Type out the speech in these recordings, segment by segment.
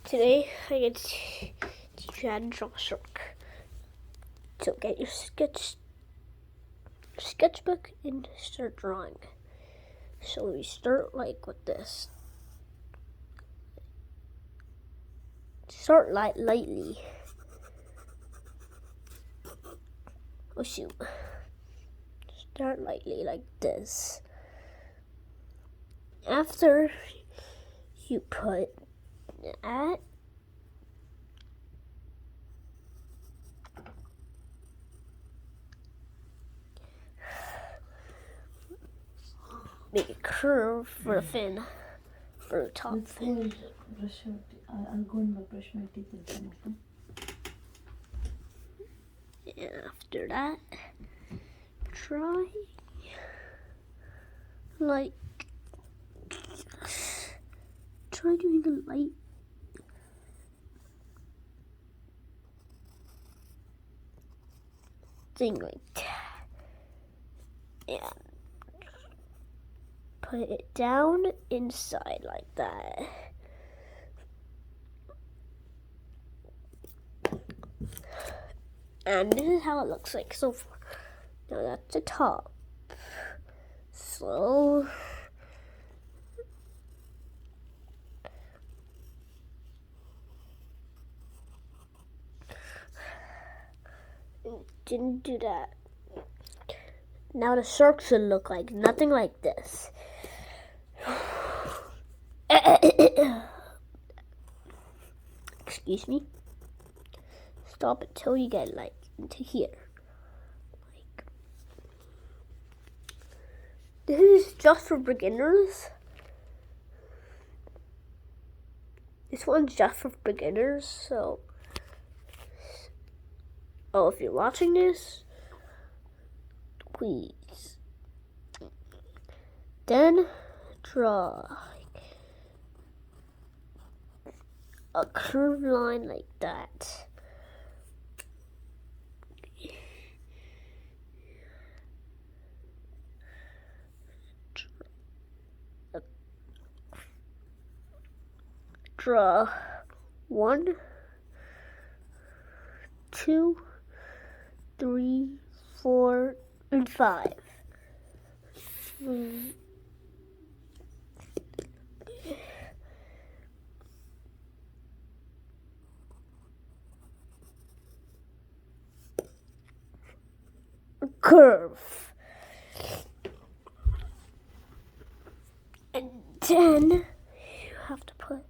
Today I get to teach you how to draw a shark. So get your sketchbook and start drawing. So we start like with this. Start lightly. Oh shoot. Start lightly like this. After you put that, make a curve for the fin, for the top fin. I'll go and brush my teeth and come, okay? And after that, try doing a light thing like that. And put it down inside like that. And this is how it looks like so far. Now that's the top. So didn't do that. Now the shark should look like nothing like this. Excuse me. Stop it till you get like into here. This is just for beginners. This one's just for beginners, so if you're watching this, please then draw a curved line like that. Draw 1, 2, 3, 4, and 5. Curve. And then you have to put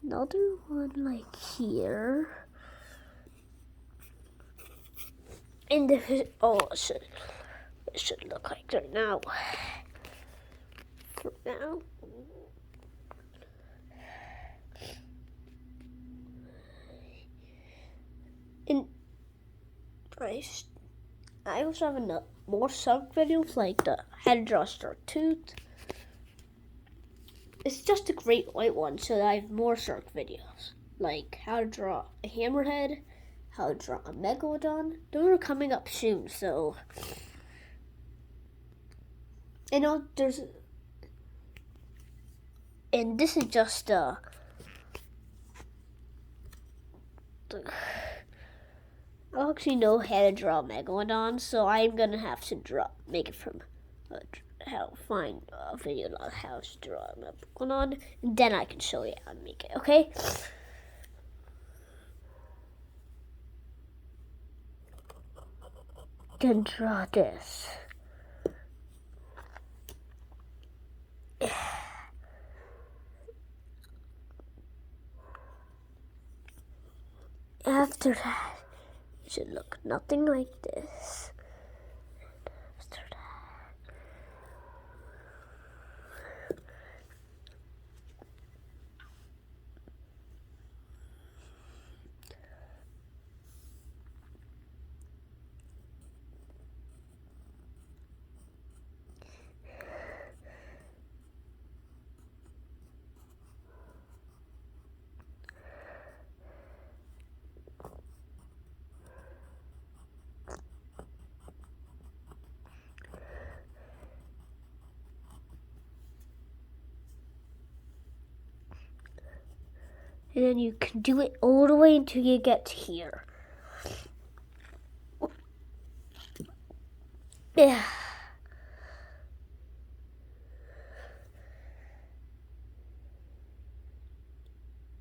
another one like here. And this is, it should look like right now. For now. And I also have more shark videos like the how to draw a shark tooth. It's just a great white one, so I have more shark videos. Like how to draw a hammerhead, how to draw a megalodon. Those are coming up soon, so and this is just I actually know how to draw a megalodon, so I'm gonna have to make it from find a video on how to draw a megalodon, and then I can show you how to make it. Okay. Then draw this. After that, it should look nothing like this. After that, And then you can do it all the way until you get to here. Yeah.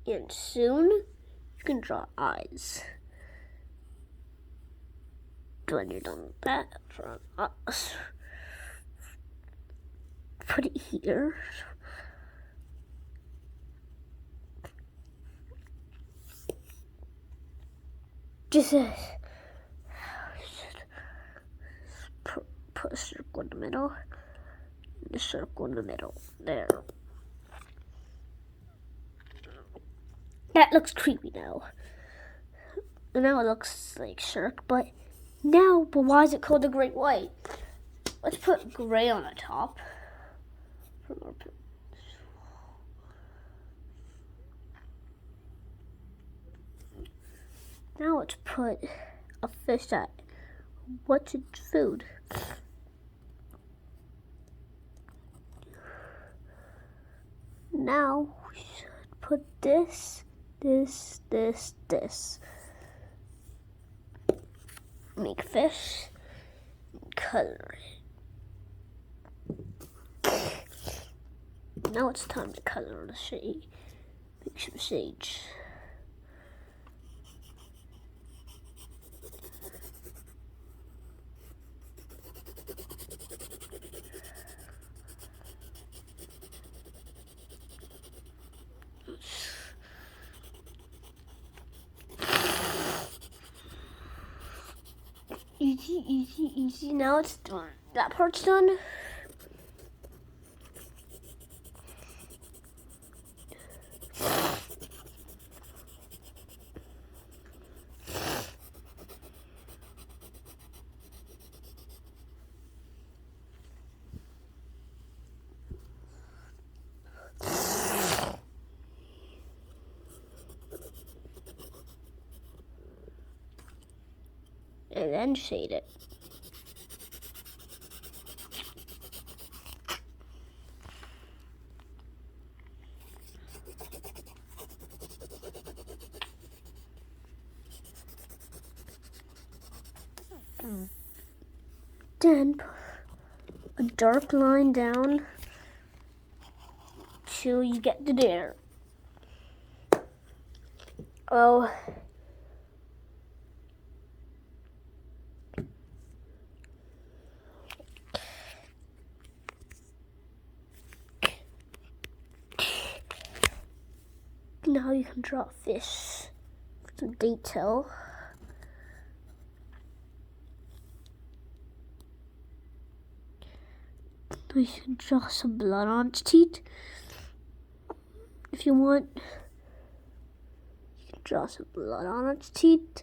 And soon you can draw eyes. When you're done with that, draw eyes. Put it here. Just put a circle in the middle. And a circle in the middle. There. That looks creepy now. And now it looks like Shirk, but why is it called the Great White? Let's put gray on the top. Now let's put a fish that what's its food. Now we should put this. Make a fish, color it. Now it's time to color the shade. Make some shades. Easy. Now it's done. That part's done. And then shade it. Then put a dark line down till you get to there. Oh. Now you can draw a fish with some detail. You can draw some blood on its teeth. If you want, you can draw some blood on its teeth.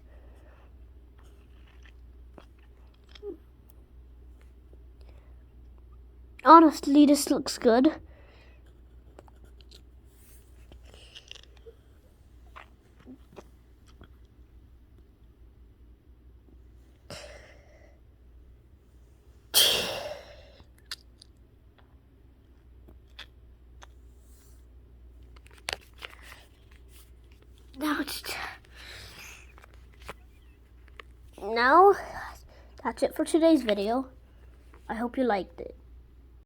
Honestly, this looks good. Now, that's it for today's video. I hope you liked it.